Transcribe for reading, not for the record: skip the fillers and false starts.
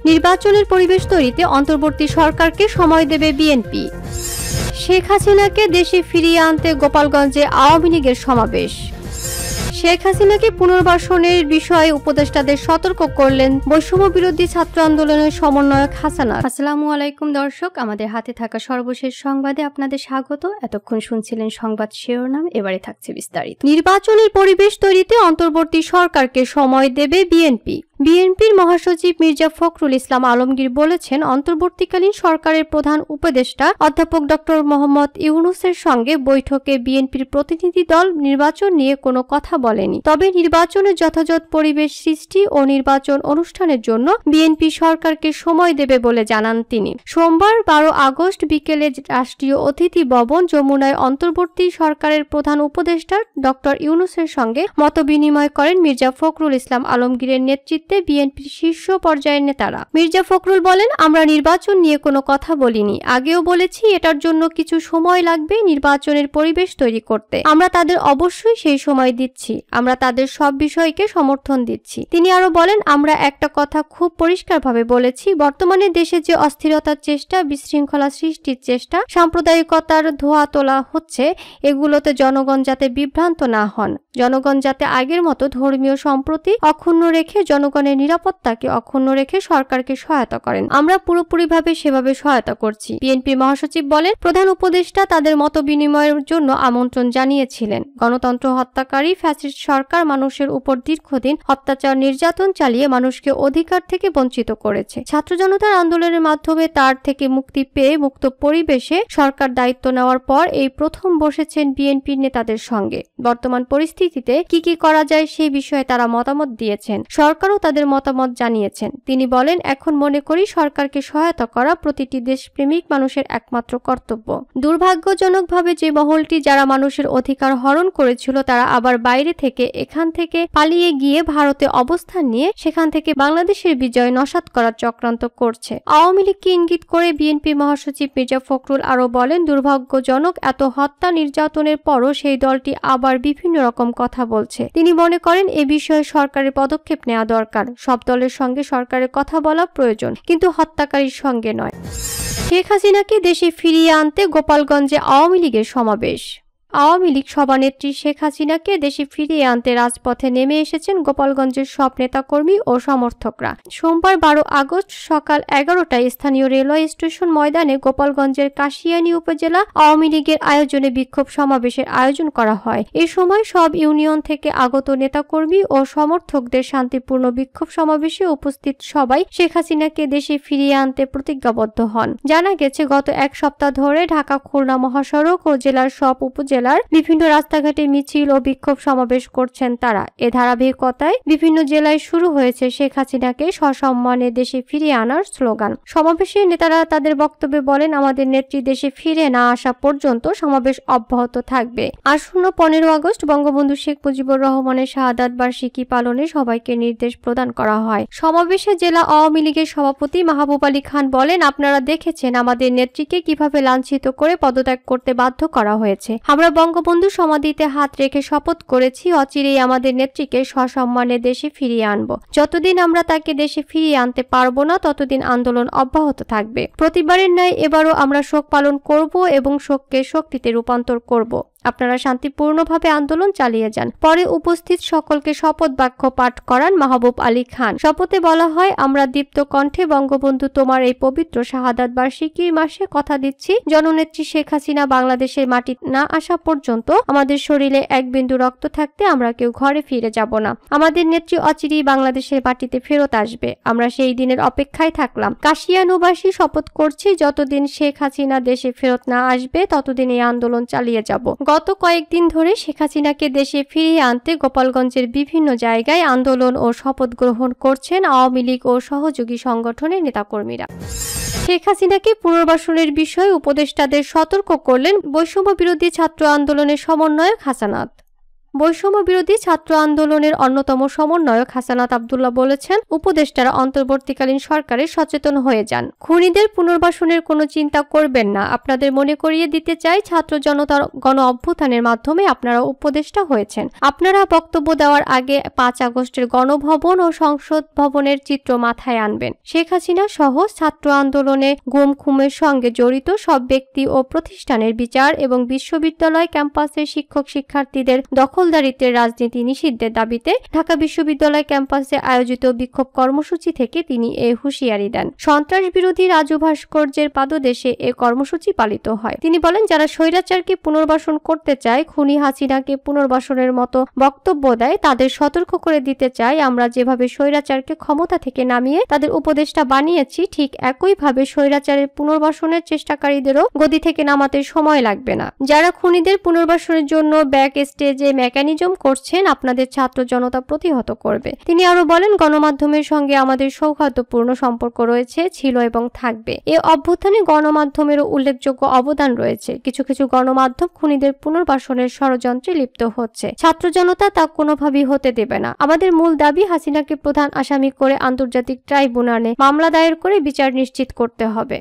নির্বাচনের পরিবেশ তৈরিতে অন্তর্বর্তী সরকারকে সময় দেবে বিএনপি। শেখ হাসিনাকে দেশে ফিরিয়ে আনতে গোপালগঞ্জে আওয়ামী লীগের সমাবেশ। শেখ হাসিনাকে পুনর্বাসনের বিষয়ে উপদেষ্টাদের সতর্ক করলেন বৈষম্য বিরোধী ছাত্র আন্দোলনের সমন্বয়ক হাসানাত। আসসালামু আলাইকুম দর্শক, আমাদের হাতে থাকা সর্বশেষ সংবাদে আপনাদের স্বাগত। এতক্ষণ শুনছিলেন সংবাদ শিরোনাম, এবারে থাকছে বিস্তারিত। নির্বাচনের পরিবেশ তৈরিতে অন্তর্বর্তী সরকারকে সময় দেবে বিএনপি। বিএনপির মহাসচিব মির্জা ফখরুল ইসলাম আলমগীর বলেছেন, অন্তর্বর্তীকালীন সরকারের প্রধান উপদেষ্টা অধ্যাপক ডক্টর মোহাম্মদ ইউনূসের সঙ্গে বৈঠকে বিএনপির প্রতিনিধি দল নির্বাচন নিয়ে কোনো কথা বলেনি। তবে নির্বাচনের যথাযথ পরিবেশ সৃষ্টি ও নির্বাচন অনুষ্ঠানের জন্য বিএনপি সরকারকে সময় দেবে বলে জানান তিনি। সোমবার 12 আগস্ট বিকেলে রাষ্ট্রীয় অতিথি ভবন যমুনায় অন্তর্বর্তী সরকারের প্রধান উপদেষ্টা ডক্টর ইউনূসের সঙ্গে মতবিনিময় করেন মির্জা ফখরুল ইসলাম আলমগীরের নেতৃত্বে বিএনপির শীর্ষ পর্যায়ের নেতারা। মির্জা ফখরুল বলেন, আমরা নির্বাচন নিয়ে কোনো কথা বলিনি, আগেও বলেছি এটার জন্য কিছু সময় লাগবে নির্বাচনের পরিবেশ তৈরি করতে। আমরা তাদের অবশ্যই সেই সময় দিচ্ছি, আমরা তাদের সব বিষয়কে সমর্থন দিচ্ছি। তিনি আরো বলেন, আমরা একটা কথা খুব পরিষ্কারভাবে বলেছি, বর্তমানে দেশে যে অস্থিরতার চেষ্টা, বিশৃঙ্খলা সৃষ্টির চেষ্টা, সাম্প্রদায়িকতার ধোঁয়া তোলা হচ্ছে, এগুলোতে জনগণ যাতে বিভ্রান্ত না হন, জনগণ যাতে আগের মতো ধর্মীয় সম্প্রীতি অক্ষুণ্ণ রেখে, জনগণের নিরাপত্তাকে অক্ষুণ্ণ রেখে সরকারকে সহায়তা করেন। আমরা পুরোপুরিভাবে সেভাবে সহায়তা করছি। বিএনপি মহাসচিব বলেন, প্রধান উপদেষ্টা তাদের মত বিনিময়ের জন্য আমন্ত্রণ জানিয়েছিলেন। গণতন্ত্র হত্যাকারী ফ্যাসিস্ট সরকার মানুষের উপর দীর্ঘদিন অত্যাচার নির্যাতন চালিয়ে মানুষকে অধিকার থেকে বঞ্চিত করেছে। ছাত্র জনতার আন্দোলনের মাধ্যমে তার থেকে মুক্তি পেয়ে মুক্ত পরিবেশে সরকার দায়িত্ব নেওয়ার পর এই প্রথম বসেছেন বিএনপির নেতাদের সঙ্গে। বর্তমান পরিস্থিতিতে কি করা যায় সেই বিষয়ে তারা মতামত দিয়েছেন, সরকারও তাদের মতামত জানিয়েছেন। তিনি বলেন, এখন মনে করি সরকারকে সহায়তা করা প্রতিটি দেশপ্রেমিক মানুষের একমাত্র কর্তব্য। দুর্ভাগ্যজনকভাবে যে মহলটি যারা মানুষের অধিকার হরণ করেছিল তারা আবার বাইরে থেকে এখান থেকে পালিয়ে গিয়ে ভারতে অবস্থান নিয়ে সেখান থেকে বাংলাদেশের বিজয় নস্যাৎ করার চক্রান্ত করছে। আওয়ামী লীগকে ইঙ্গিত করে বিএনপি মহাসচিব মির্জা ফখরুল আরো বলেন, দুর্ভাগ্যজনক এত হত্যা নির্যাতনের পরও সেই দলটি আবার বিভিন্ন রকম কথা বলছে। তিনি মনে করেন এ বিষয়ে সরকারের পদক্ষেপ নেওয়া দরকার। সব দলের সঙ্গে সরকারের কথা বলা প্রয়োজন, কিন্তু হত্যাকারীর সঙ্গে নয়। শেখ হাসিনাকে দেশে ফিরিয়ে আনতে গোপালগঞ্জে আওয়ামী লীগের সমাবেশ। আওয়ামী লীগ সভানেত্রী শেখ হাসিনাকে দেশে ফিরিয়ে আনতে রাজপথে নেমে এসেছেন গোপালগঞ্জের সব নেতাকর্মী ও সমর্থকরা। সোমবার 12 আগস্ট সকাল 11টায় স্থানীয় রেলওয়ে স্টেশন ময়দানে গোপালগঞ্জের কাশিয়ানী উপজেলা আওয়ামী লীগের আয়োজনে বিক্ষোভ সমাবেশের আয়োজন করা হয়। এ সময় সব ইউনিয়ন থেকে আগত নেতাকর্মী ও সমর্থকদের শান্তিপূর্ণ বিক্ষোভ সমাবেশে উপস্থিত সবাই শেখ হাসিনাকে দেশে ফিরিয়ে আনতে প্রতিজ্ঞাবদ্ধ হন। জানা গেছে, গত এক সপ্তাহ ধরে ঢাকা খুলনা মহাসড়ক ও জেলার সব উপজেলা বিভিন্ন রাস্তাঘাটে মিছিল ও বিক্ষোভ সমাবেশ করছেন তারা। এ ধারাবাহিকতায় বিভিন্ন জেলায় শুরু হয়েছে শেখ হাসিনাকে সসম্মানে দেশে ফিরিয়ে আনার স্লোগান। সমাবেশে নেতারা তাদের বক্তব্যে বলেন, আমাদের নেত্রী দেশে ফিরে না আসা পর্যন্ত সমাবেশ অব্যাহত থাকবে। আসন্ন 15 আগস্ট বঙ্গবন্ধু শেখ মুজিবুর রহমানের শাহাদাত বার্ষিকী পালনে সবাইকে নির্দেশ প্রদান করা হয়। সমাবেশে জেলা আওয়ামী লীগের সভাপতি মাহবুব আলী খান বলেন, আপনারা দেখেছেন আমাদের নেত্রীকে কিভাবে লাঞ্ছিত করে পদত্যাগ করতে বাধ্য করা হয়েছে। আমরা বঙ্গবন্ধু সমাধিতে হাত রেখে শপথ করেছি, অচিরেই আমাদের নেত্রীকে সসম্মানে দেশে ফিরিয়ে আনব। যতদিন আমরা তাকে দেশে ফিরিয়ে আনতে পারবো না ততদিন আন্দোলন অব্যাহত থাকবে। প্রতিবারের ন্যায় এবারও আমরা শোক পালন করব এবং শোককে শক্তিতে রূপান্তর করব। আপনারা শান্তিপূর্ণভাবে আন্দোলন চালিয়ে যান। পরে উপস্থিত সকলকে শপথ বাক্য পাঠ করান মাহবুব আলী খান। শপথে বলা হয়, আমরা দীপ্ত কণ্ঠে বঙ্গবন্ধু তোমার এই পবিত্র শাহাদাত বার্ষিকীর মাসে কথা দিচ্ছি, জননেত্রী শেখ হাসিনা বাংলাদেশের মাটি না আসা পর্যন্ত আমাদের শরীরে এক বিন্দু রক্ত থাকতে আমরা কেউ ঘরে ফিরে যাব না। আমাদের নেত্রী অচিরেই বাংলাদেশের মাটিতে ফেরত আসবে। আমরা সেই দিনের অপেক্ষায় থাকলাম। কাশিয়ানুবাসী শপথ করছি, যতদিন শেখ হাসিনা দেশে ফেরত না আসবে ততদিন এই আন্দোলন চালিয়ে যাব। গত কয়েকদিন ধরে শেখ হাসিনাকে দেশে ফিরিয়ে আনতে গোপালগঞ্জের বিভিন্ন জায়গায় আন্দোলন ও শপথ গ্রহণ করছেন আওয়ামী লীগ ও সহযোগী সংগঠনের নেতাকর্মীরা। শেখ হাসিনাকে পুনর্বাসনের বিষয়ে উপদেষ্টাদের সতর্ক করলেন বৈষম্য বিরোধী ছাত্র আন্দোলনের সমন্বয়ক হাসানাত। বৈষম্য বিরোধী ছাত্র আন্দোলনের অন্যতম সমন্বয়ক হাসানাত আব্দুল্লাহ বলেছেন, উপদেষ্টারা অন্তর্বর্তীকালীন সরকারে সচেতন হয়ে যান। খুনিদের পুনর্বাসনের কোনো চিন্তা করবেন না। আপনাদের মনে করিয়ে দিতে চাই, ছাত্র জনতার গণ অভ্যুত্থানের মাধ্যমে আপনারা উপদেষ্টা হয়েছেন। আপনারা বক্তব্য দেওয়ার আগে 5 আগস্টের গণভবন ও সংসদ ভবনের চিত্র মাথায় আনবেন। শেখ হাসিনা সহ ছাত্র আন্দোলনে গুম খুনের সঙ্গে জড়িত সব ব্যক্তি ও প্রতিষ্ঠানের বিচার এবং বিশ্ববিদ্যালয় ক্যাম্পাসের শিক্ষক শিক্ষার্থীদের দখলদারিত্বের রাজনীতি নিষিদ্ধের দাবিতে ঢাকা বিশ্ববিদ্যালয় ক্যাম্পাসে আয়োজিত বিক্ষোভ কর্মসূচি থেকে তিনি এ হুঁশিয়ারি দেন। সন্ত্রাস বিরোধী রাজু ভাস্কর্যের পাদদেশে এ কর্মসূচি পালিত হয়। তিনি বলেন, যারা স্বৈরাচারকে পুনর্বাসন করতে চায়, খুনি হাসিনাকে পুনর্বাসনের মতো বক্তব্য দেয়, তাদের সতর্ক করে দিতে চাই, আমরা যেভাবে স্বৈরাচারকে ক্ষমতা থেকে নামিয়ে তাদের উপদেষ্টা বানিয়েছি, ঠিক একইভাবে স্বৈরাচারের পুনর্বাসনের চেষ্টাকারীদেরও গদি থেকে নামাতে সময় লাগবে না। যারা খুনিদের পুনর্বাসনের জন্য ব্যাক স্টেজে মেকানিজম করছেন, আপনাদের ছাত্র জনতা প্রতিহত করবে। তিনি আরো বলেন, গণমাধ্যমের সঙ্গে আমাদের সৌহার্দ্যপূর্ণ সম্পর্ক রয়েছে, ছিল এবং থাকবে। এ অভ্যুত্থানে গণমাধ্যমেরও উল্লেখযোগ্য অবদান রয়েছে। কিছু কিছু গণমাধ্যম খুনিদের পুনর্বাসনের ষড়যন্ত্রে লিপ্ত হচ্ছে। ছাত্র জনতা তা কোনোভাবেই হতে দেবে না। আমাদের মূল দাবি, হাসিনাকে প্রধান আসামি করে আন্তর্জাতিক ট্রাইব্যুনালে মামলা দায়ের করে বিচার নিশ্চিত করতে হবে।